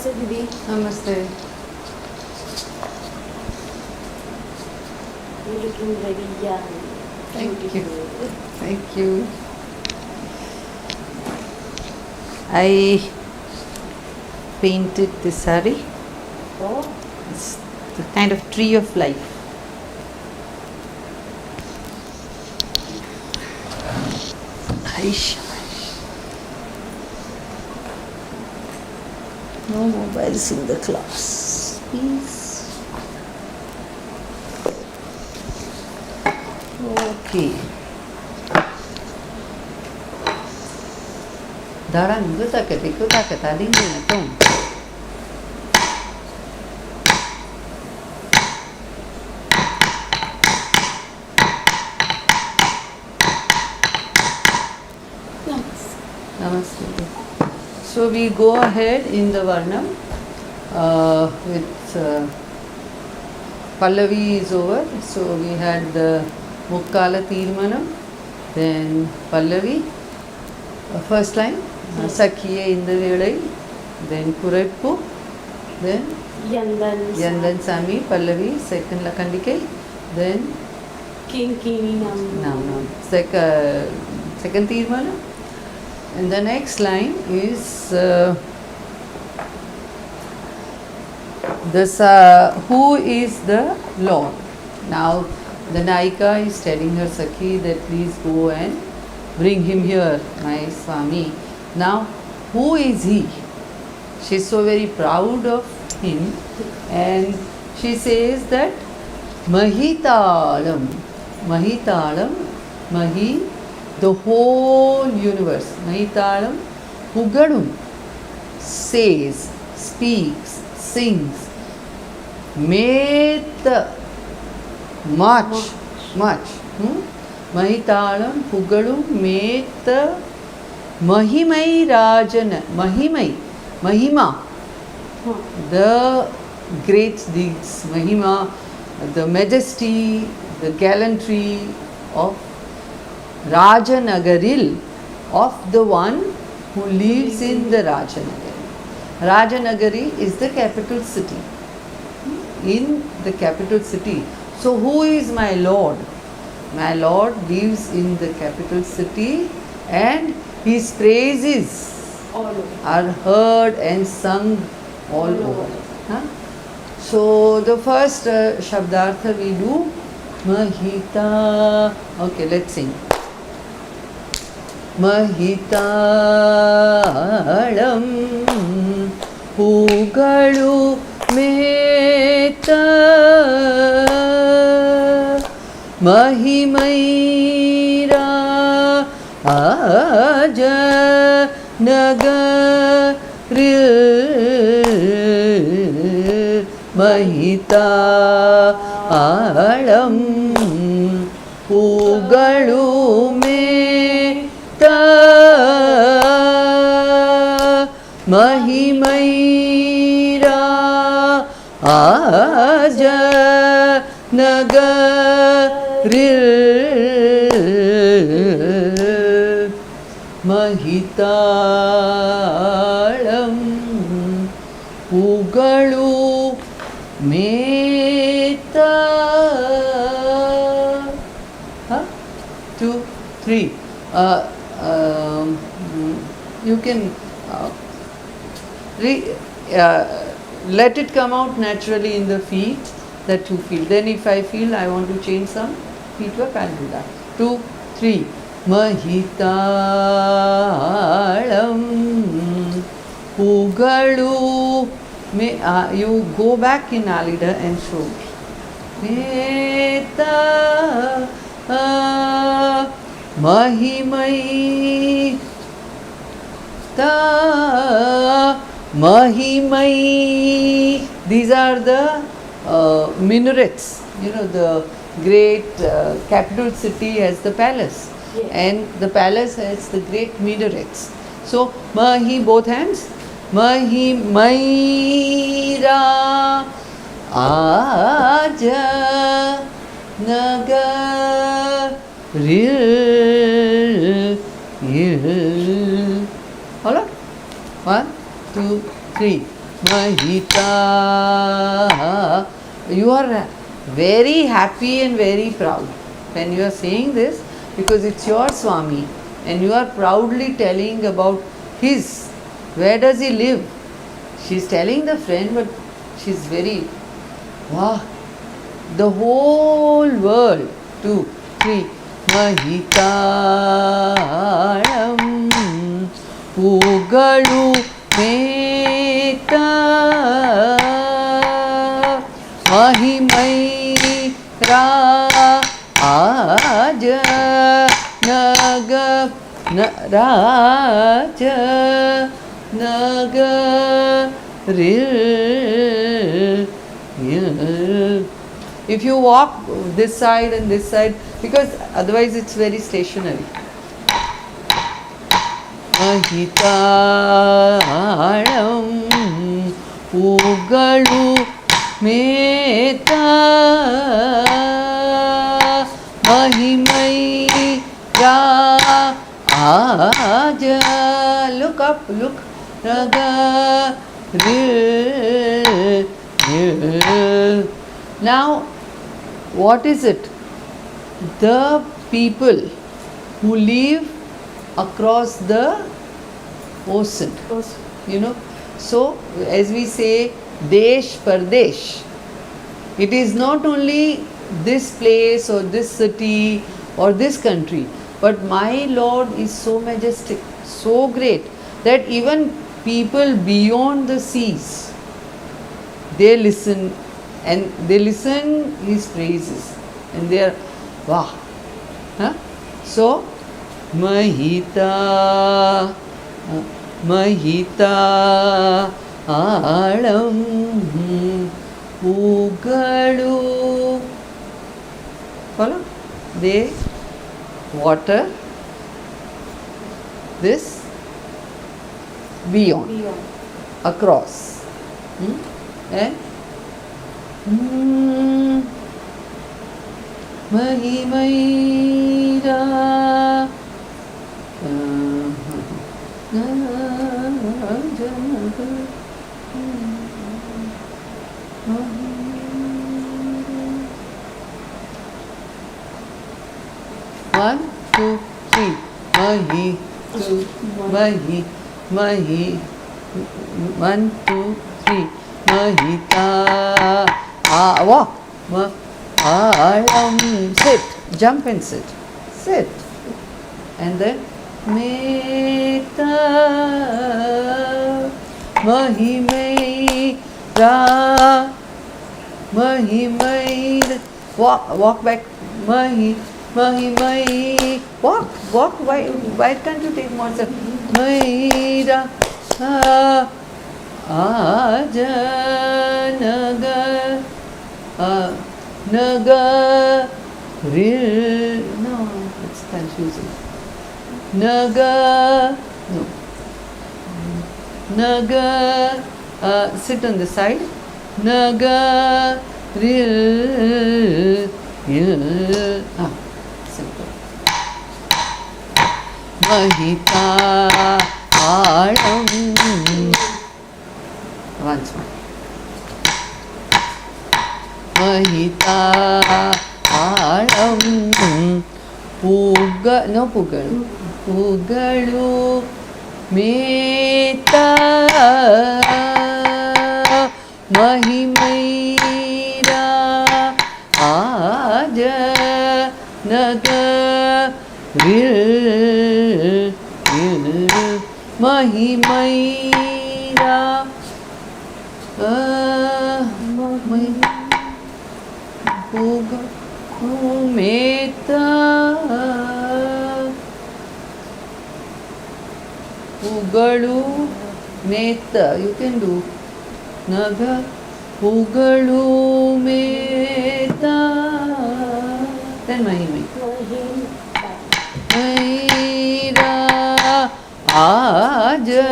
नमस्ते दीदी। Namaste. You're looking very young. Thank you. Beautiful. Thank you. I painted this sari. Oh, It's the kind of tree of life. Aish. No mobiles in the class, please. Okay. Darang guta ke tadi ni tong. namaste. Namaste. So we go ahead in the Varnam with Pallavi is over. So we had the Mukkala Tirmanam, then Pallavi, first line, Sakhiye Indavelai, then Kuraipu, then Yandan Sami, Pallavi, second Lakandikai, then Kinkini nam. second Tirmanam. And the next line is who is the Lord? Now the Naika is telling her Sakhi that please go and bring him here, my Swami. Now who is he? She is so very proud of him, and she says that Mahitalam, Mahi, the whole universe. Mahitalam, Pugadum, says, speaks, sings. Meta, much. Mahitalam, Pugadum, Meta, Mahimai Rajana, Mahima, the great deeds, Mahima, the majesty, the gallantry of Rajanagaril, of the one who lives in the Rajanagari. Rajanagari is the capital city. In the capital city. So who is my Lord? My Lord lives in the capital city, and his praises All over. are heard and sung all over. Huh? So the first Shabdartha we do Mahita. Okay, let's sing. Mahitalam Pugalu Meta Mahimaira Aja Nagaril Mahita Alam Pugalu Meta Mahimaira Aja Nagaril Mahitalam Pugalu Meta. 2, 3. You can let it come out naturally in the feet that you feel. Then if I feel I want to change some feet work, I'll do that. 2, 3. Mahitalam Pugalu. You go back in Alida and show. Meta Mahimai Mahimai. These are the minarets. You know, the great capital city has the palace. Yes. And the palace has the great minarets. So, Mahi, both hands. Mahi Maira Aja Nagaril. Hold on. 1, 2, 3. Mahita. You are very happy and very proud when you are saying this, because it's your Swami and you are proudly telling about his. Where does he live? She's telling the friend, but she's very, wow, the whole world. 2, 3. Mahitaram Pugalu Meta Mahimai Ra Aja Naga Raja Naga Ril. If you walk this side and this side, because otherwise it's very stationary. Mahitaram Pugalu Meta Mahimai Ra Aja. Look up, look. Raga Ril. Now, what is it? The people who live across the ocean, you know. So, as we say, Desh Pardesh, it is not only this place or this city or this country, but my Lord is so majestic, so great, that even people beyond the seas, they listen, and they listen his praises, and they are, wow. Huh? So, Mahita, Mahita Alam Pugalu. Follow? They water this beyond, across. And Mahimaira One, two, three. Mahi, two, Mahi, Mahi. 1, 2, 3. Mahita. Walk. Sit. Jump and sit. Sit. And then Meta Mahimai Ra Mahimai. Walk back. Mahimai. Walk. Why can't you take more? Maira. Aja Naga Naga Ril. No, it's confusing. Naga. No. Naga. Sit on the side. Naga Ril. Simple. Mahita Alam. Once more. Mahita Alam Pugalu Meta Mahimaira Aja Naga Ril. Mahimaira Meta Pugalu Meta. You can do Naga Pugalu Meta. Then Mahimai. Maira Aja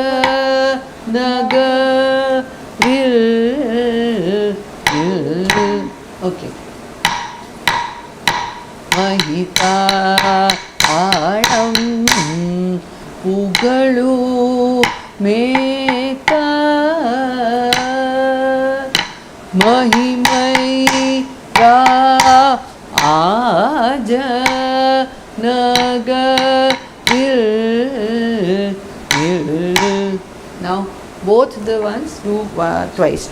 Naga Ril. Okay. Mahita Alam Pugalu Meta Mahimai Ra Aja Nagar. Now both the ones do twice.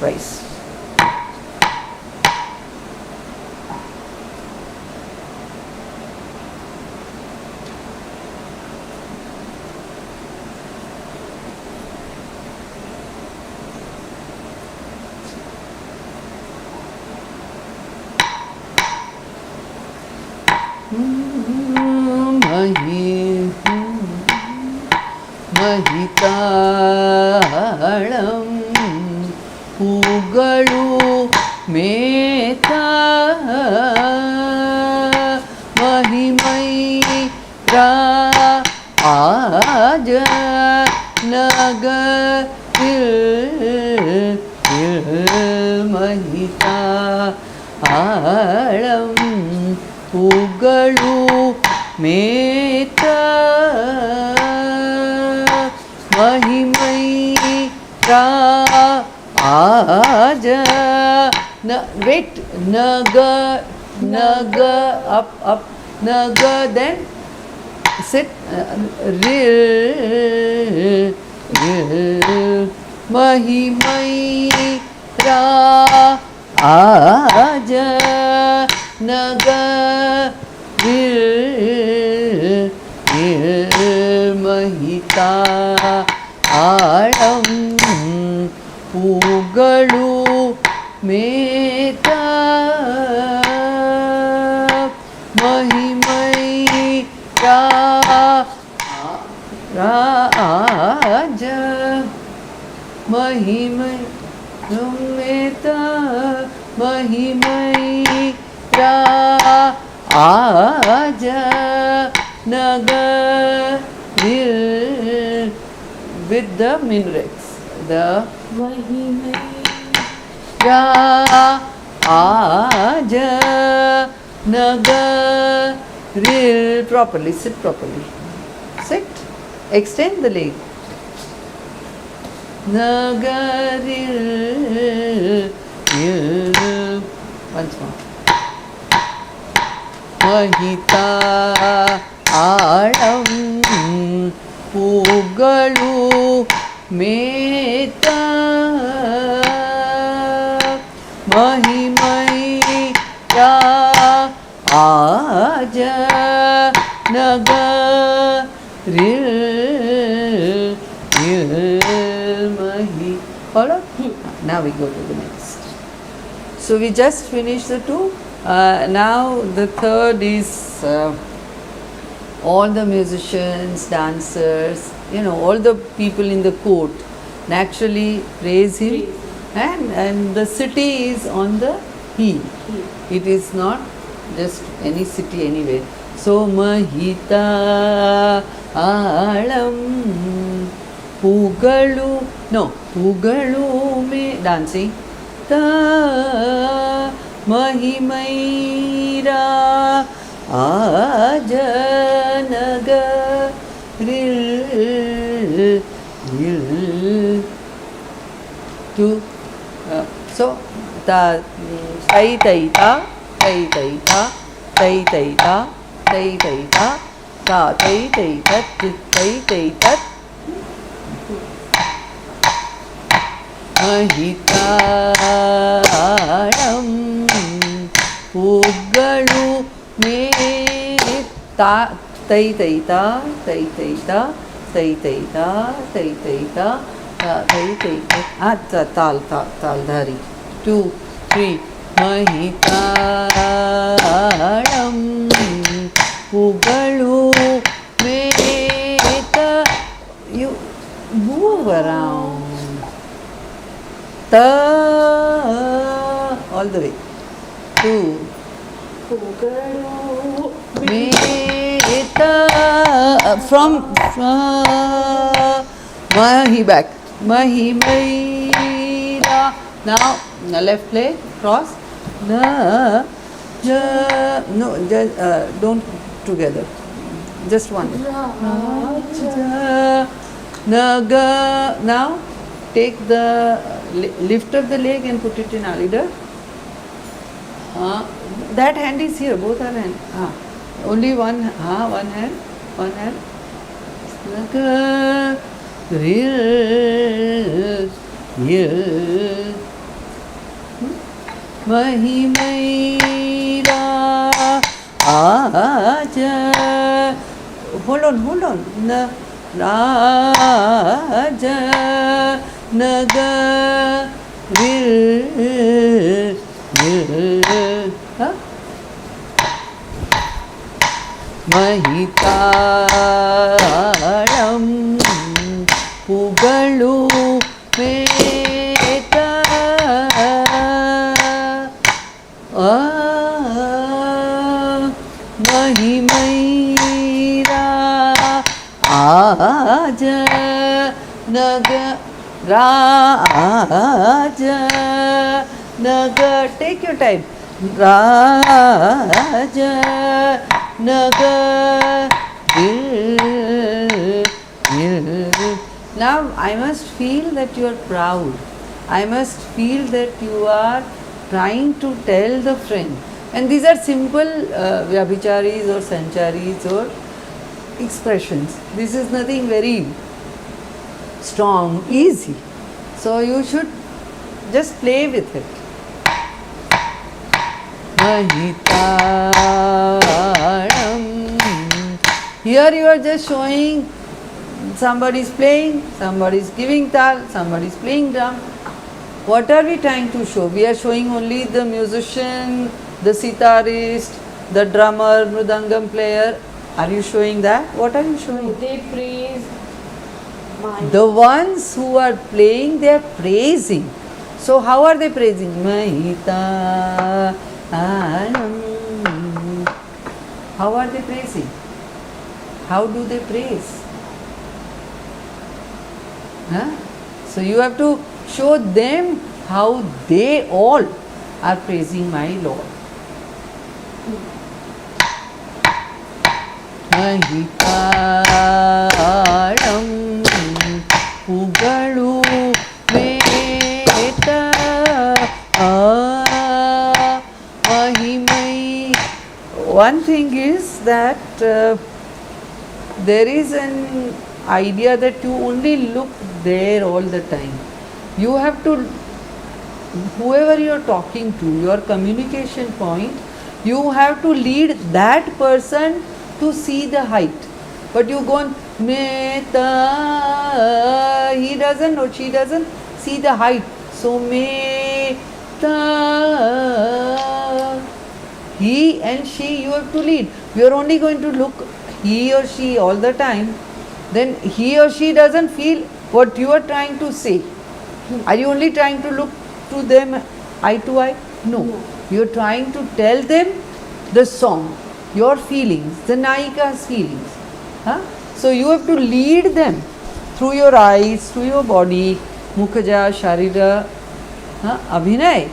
Mahitalam Pugalu Meta Mahimai Ra Aja Nagar Mahita Alam Pugalu Meta Mahimai Ra Aja wait, Naga up Naga, then sit Ril Mahimai Ra Aja Naga Mahita Alam Pugalu Meta Mahimai Raja Mahimai Meta Mahimai Aja Nagar with the minarets. The Mahimai Ra Aja Nagar properly, sit properly. Sit. Extend the leg. Nagaril. Once more. Mahita Alam Pugalu Meta Mahimai Ra Aja Nagaril Mahi. Follow? Now we go to the next. So we just finished the two. Now the third is all the musicians, dancers, all the people in the court naturally praise him, and the city is on the hill. It is not just any city anywhere. So Mahita Alam Pugalu me dancing Ta Mahimai Ra Aja Nagaril to so ta tai tai ta tai tai ta tai tai ta tai tai ta ta tai tai tat tai tai tat Mahitaram Pugalu me ta tai tai ta tai tai ta tai tai ta tai tai ta tai tai ta tal dhari 2 3 Mahitaram Pugalu me ta. You move around. Ta all the way. 2 Meta from Mahi back. Mahi Maira. Now left leg cross. Na ja no don't together. Just one. Naga. Now take the lift up the leg and put it in Alida. That hand is here, both are hand. Only one hand, one hand. Mahimaira Aja. Hold on. Na Raja Nagaril. Mahitaram Pugalu Meta Mahimaira Aja Raja Nagar, take your time. Raja Nagar. Now I must feel that you are proud. I must feel that you are trying to tell the friend. And these are simple vyabhicharis or sancharis or expressions. This is nothing very strong, easy. So you should just play with it. Mahitaram. Here you are just showing somebody is playing, somebody is giving tal, somebody is playing drum. What are we trying to show? We are showing only the musician, the sitarist, the drummer, mridangam player. Are you showing that? What are you showing? They praise my. The ones who are playing, they are praising. So how are they praising? Mahita Anam. How are they praising? How do they praise? So you have to show them how they all are praising my Lord. Mahitaram Pugalu Meta Mahimai. One thing is that there is an idea that you only look there all the time. You have to, whoever you are talking to, your communication point, you have to lead that person to see the height. But you go on, Meta, he doesn't or she doesn't see the height. So, Meta, he and she, you have to lead. You are only going to look he or she all the time, then he or she doesn't feel what you are trying to say. Are you only trying to look to them eye to eye? No. You are trying to tell them the song, your feelings, the Nayika's feelings. So you have to lead them through your eyes, through your body, Mukhaja, Sharira, Abhinay.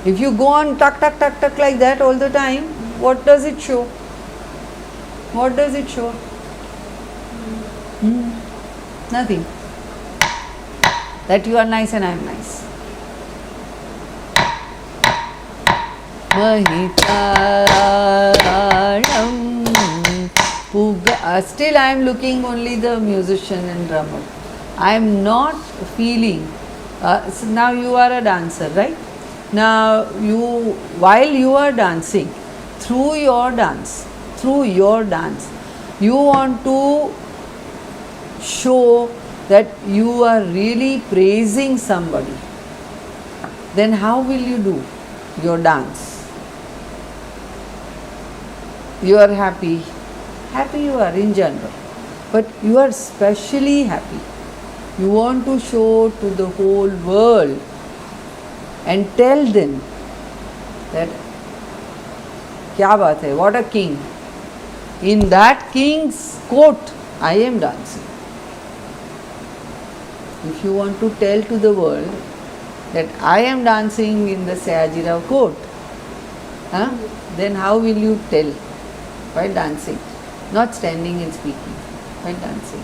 If you go on tuck like that all the time, what does it show? What does it show? Nothing. That you are nice and I am nice. Mahitaram Puga. Still I am looking only the musician and drummer. I am not feeling. So now you are a dancer, right? Now while you are dancing, through your dance, you want to show that you are really praising somebody. Then how will you do your dance? You are happy you are in general, but you are specially happy. You want to show to the whole world and tell them that kya baat hai, what a king. In that king's court, I am dancing. If you want to tell to the world that I am dancing in the Sayajirao court, then how will you tell? By dancing, not standing and speaking, by dancing.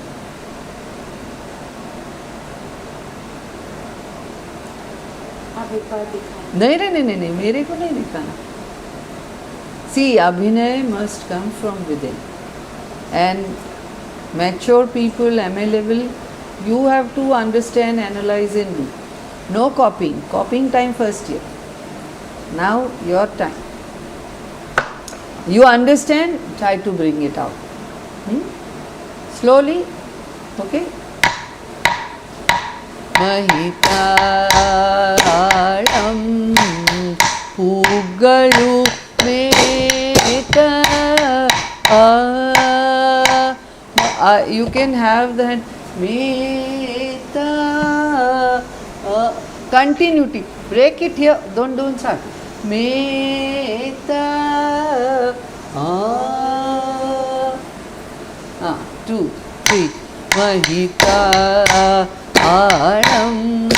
एक बार दिखाएं। नहीं नहीं नहीं नहीं नहीं, मेरे को नहीं दिखाना. See, Abhinay must come from within. And mature people, MA level, you have to understand, analyze and do. No copying. Copying time first year. Now your time. You understand, try to bring it out. Slowly, okay? Mahitaram Pugalu Meta. You can have that Meta. Continuity. Break it here. Don't start. Meta. 2, 3. Mahita Aram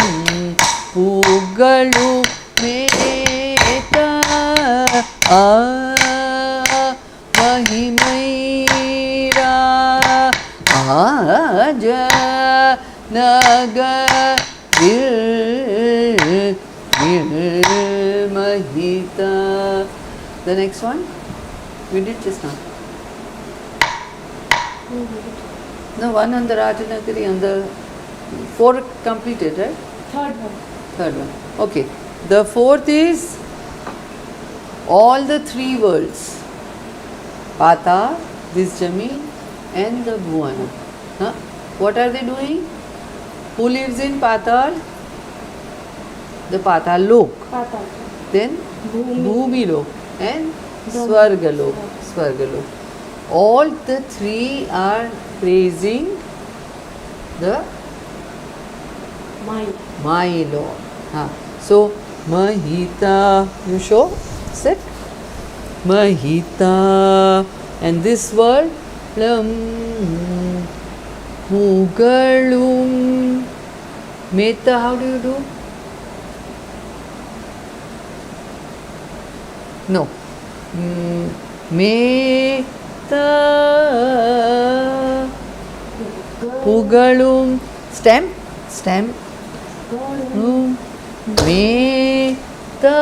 Pugalu Meta Mahimaira Aja Nagar Mahita. The next one we did just now. No, one on the Rajanagari, on the 4 completed, right? Third one. Third one. Okay. The fourth is all the 3 worlds. Pata, this Jami and the Bhuvana. Huh? What are they doing? Who lives in Patal? The Patal Lok. Patal. Then Bhumi. Bhumi Lok and Brahma. Swargalok. Swargalok. All the 3 are praising the Mind. my Lord. So Mahita, you show, sit. Mahita, and this word Pugalum Meta. How do you do? No. Meta Pugalum. Stamp. Meta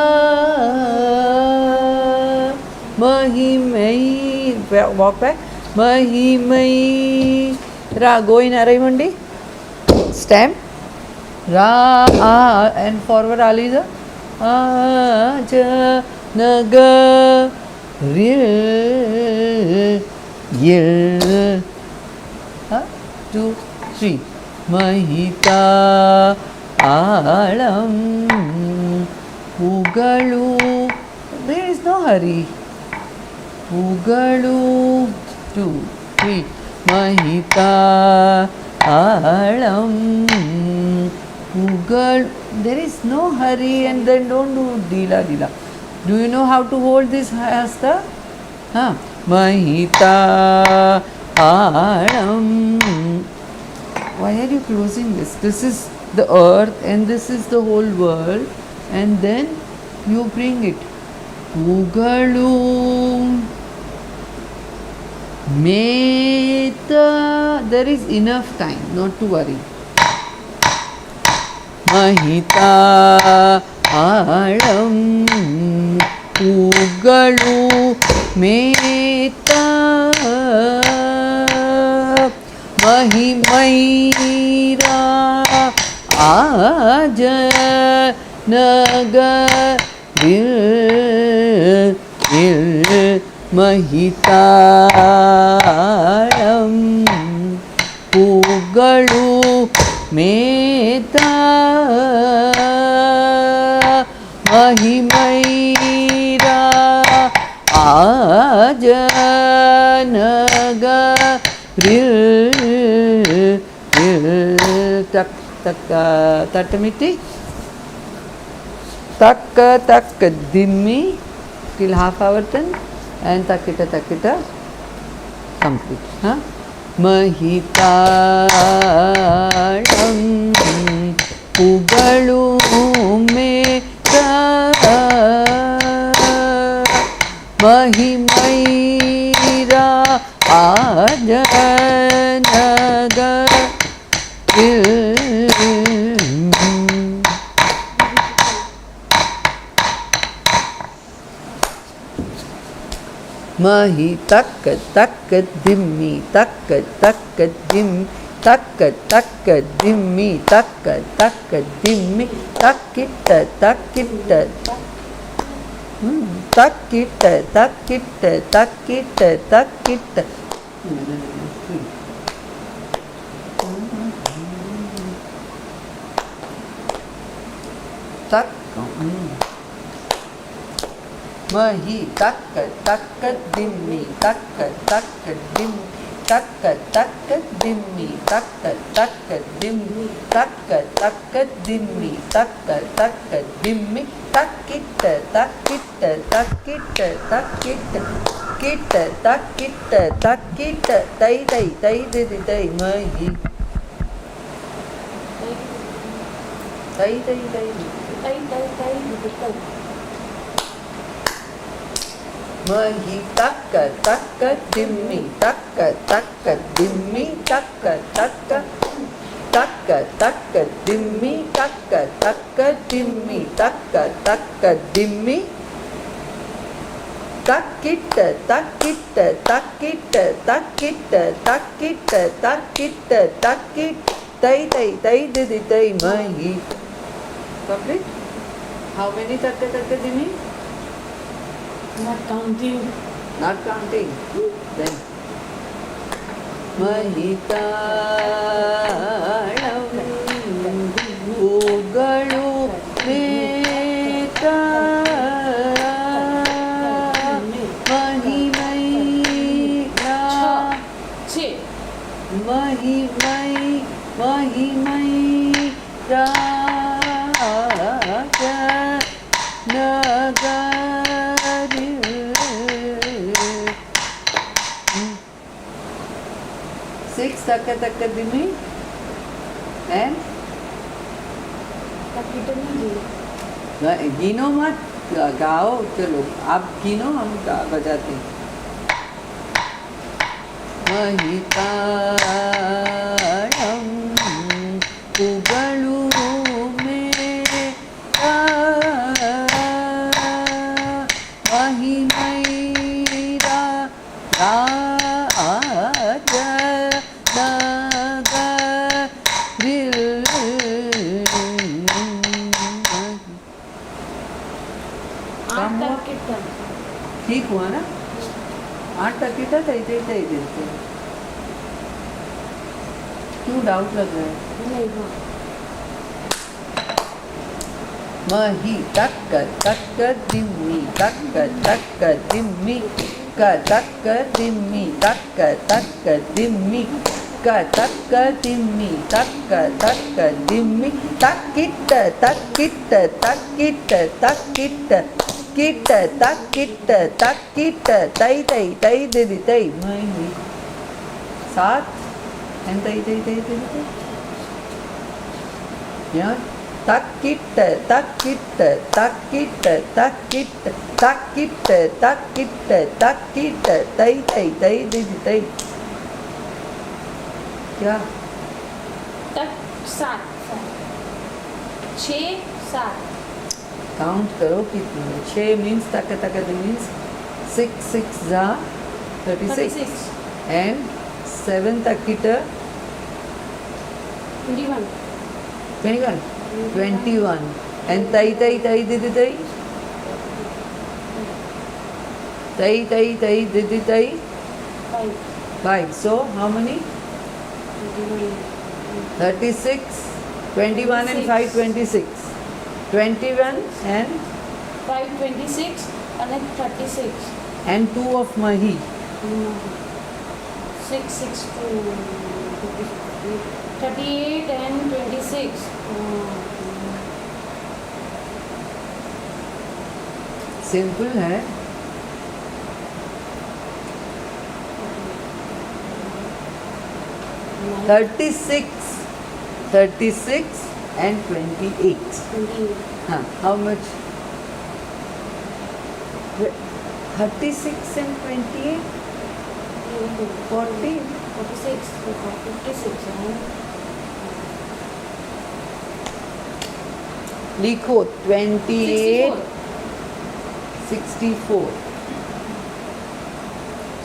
Mahimai. Walk back. Mahimai Ra. Go in Araimandi. Stamp. Ra and forward Aliza. Aja Naga Ril 2, 3. Mahita Alam Pugalu. There is no hurry. Pugalu 2, 3. Mahita Alam Pugalu. There is no hurry, and then don't do dila. Do you know how to hold this hasta? Mahita Alam. Why are you closing this? This is the earth and this is the whole world, and then you bring it. Pugalu Meta. There is enough time, not to worry. Mahita Alam Pugalu Meta Mahimaira Aja Nagar Mahita Alam Pugalu Meta Mahimaira Aja Nagar Tatamiti Tak Dimmi till half hour turn, and Takita complete. Mahitaram Pugalu Meta Mahimaira Ajanagar मही तक तक दिम्मी तक तक दिम तक तक दिम्मी तक तक दिम्मी तकिट तकिट तकिट तकिट तकिट तकिट तक मही तक तक दिम्मी तक तक दिम तक तक दिम्मी तक तक दिम्मी तक तक दिम्मी तक तक दिम्मी तकिट तकिट तकिट तकिट किट तकिट तकिट तई तई तई दे दे तई मही तई तई तई मही तक तक दिम्मी तक तक दिम्मी तक तक तक तक दिम्मी तक तक दिम्मी तक तक दिम्मी तकिट तकिट तकिट तकिट तकिट तकिट तकिट तई तई तई दे तई मही complete. How many takka takka dimi? Not counting. Not counting. Then Mahita Ugalu Meta Mahimai Che. Mahimai Six takka takka dimi and गिनो मत गाओ चलो आप गिनो हम बजाते हैं महितायम उगलू मेरा महिमैरा राज ठीक हुआ ना 8 तक तई देते क्यों डाउट लग रहा है मही तक तक दिम्मी तक तक दिम्मी तक दिम्मी तक तक दिम्मी तक दिम्मी तक तक दिम्मी तकिट तकिट तकिट तकिट किट तकिट तकिट तई तई तई दे दी तई मही 7 and तई तई तई दे दी यहाँ तकिट तकिट तकिट तकिट तकिट तकिट तकिट तई तई तई दे दी तई क्या तक 7 6 7 काउंट करो कितने 6 मीन्स तक तक मीन्स 6 6 जा 36 and 7 तकिट 21 21 and तई तई तई दीदी तई तई तई तई दीदी तई 5 so how many 36 21 and 5 26 21 and 5 26 and 36 and 2 of Mahi 6 6 2 38 and 26 simple है 36 and 28 how much 36 and 28 40 46 लिखो 28 64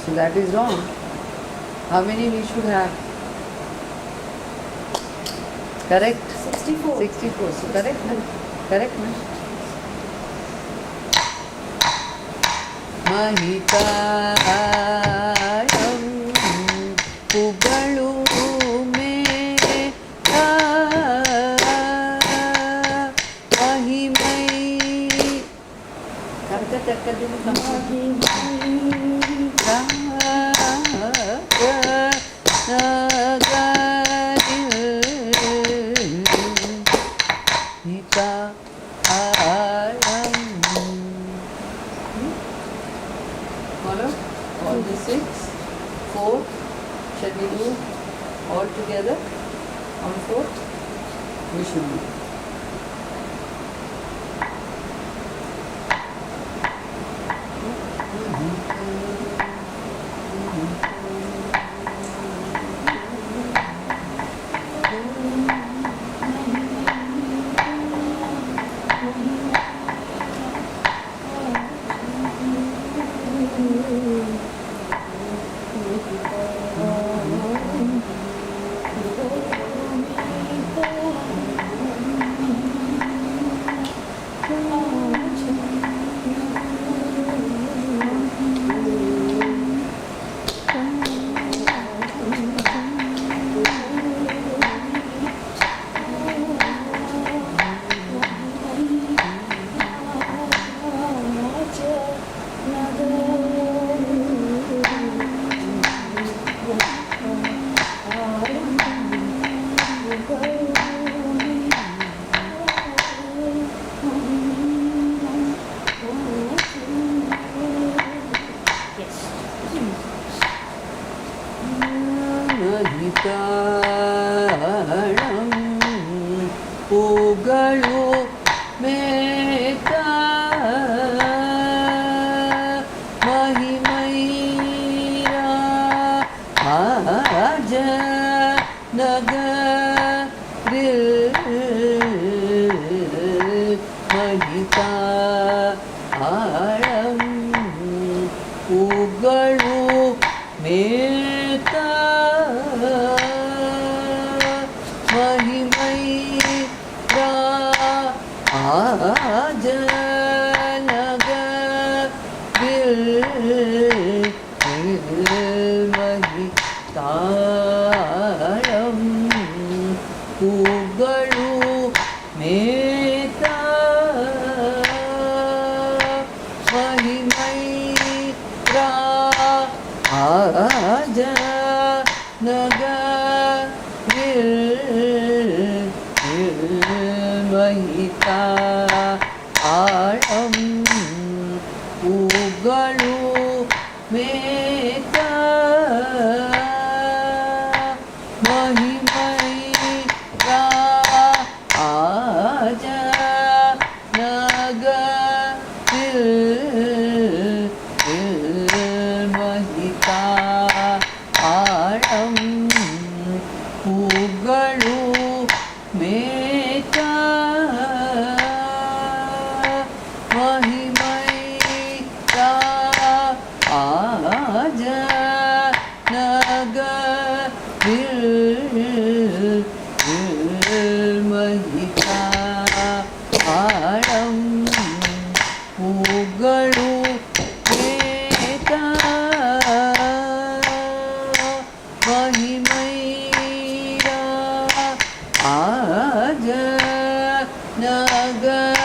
So that is wrong. How many we should have? Correct? 64. 64. So correct, na? Correct, na? महितायं पुगळु may महिमै Follow? All the 6, 4. Shall we do all together on 4? We should do. महिताणं पुगळु मेता महिमैरा आज नगरिल महिताणं पुगळु मेता महिमैरा आज नगरिल महिताळं पुगळु मेता महिमैरा आज नगरिल महिताळं पुगळु मेता महिमैरा आज नगरिल महिताळं पुगळु मेता महिमैरा आज नगरिल महिताळं पुगळु मेता महिमैरा आज नगरिल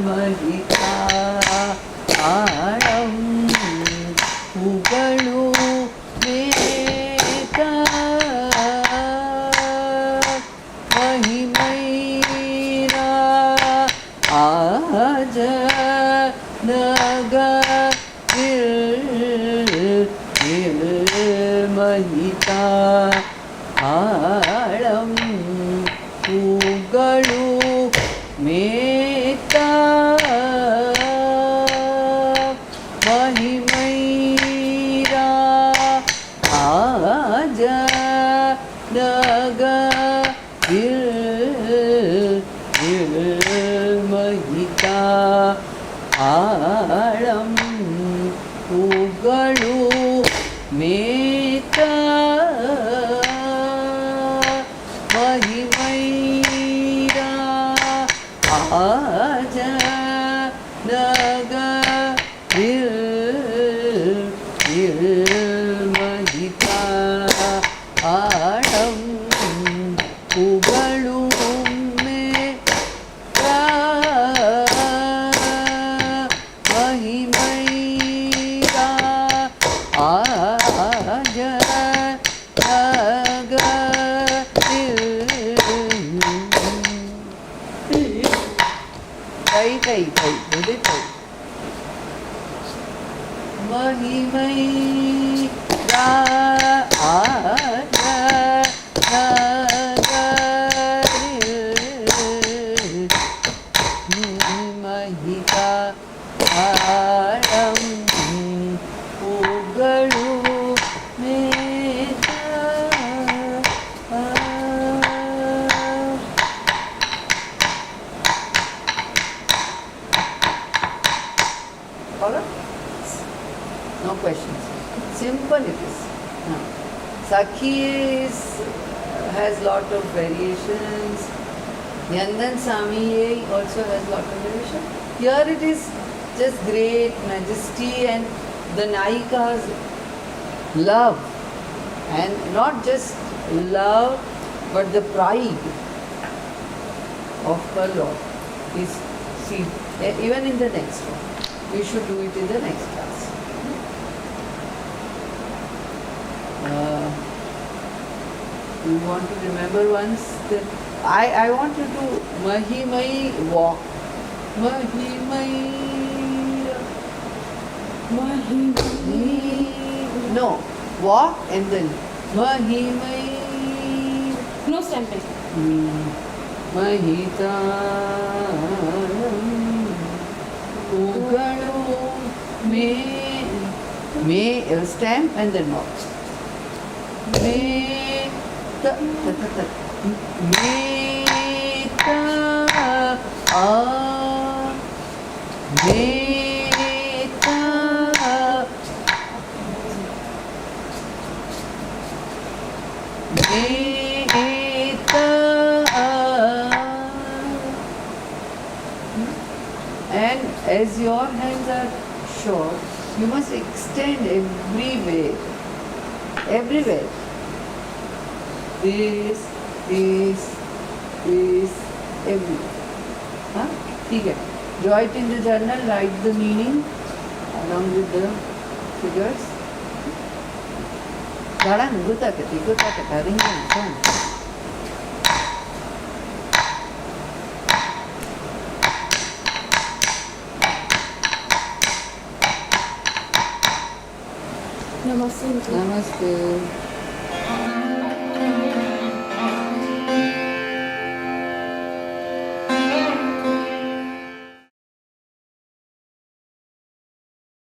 महिताळं पुगळु मेता महिमैरा आज नगरिल महिताळं पुगळु मेता महिमैरा आज नगरिल महिताळं ಆಳಂ ಹೂಗಳು ಮೇತ ಮಹಿಮೈರ ಆಜ ನಗ ಮಹಿತ ಆಳಂ ಹೂಗಳು कई बोले कई महिमई महिता आरम उगड़ू No questions. Simple it is. No. Sakhi has lot of variations. Yandan Samiye also has lot of variation. Here it is just great majesty and the Naika's love, and not just love but the pride of her Lord is seen even in the next one. We should do it in the next class. You want to remember once that I want you to Mahimai walk. Mahimai. No, walk and then Mahimai. No stamping. Mahita. Ugalo may stamp and then walk. Meta meta meta meta. And as your hands are short, you must extend everywhere. Everywhere. This, everywhere. Huh? ठीक है. Draw it in the journal, write the meaning along with the figures. Garan, gutakati, ringan, son. Namaste. Namaste.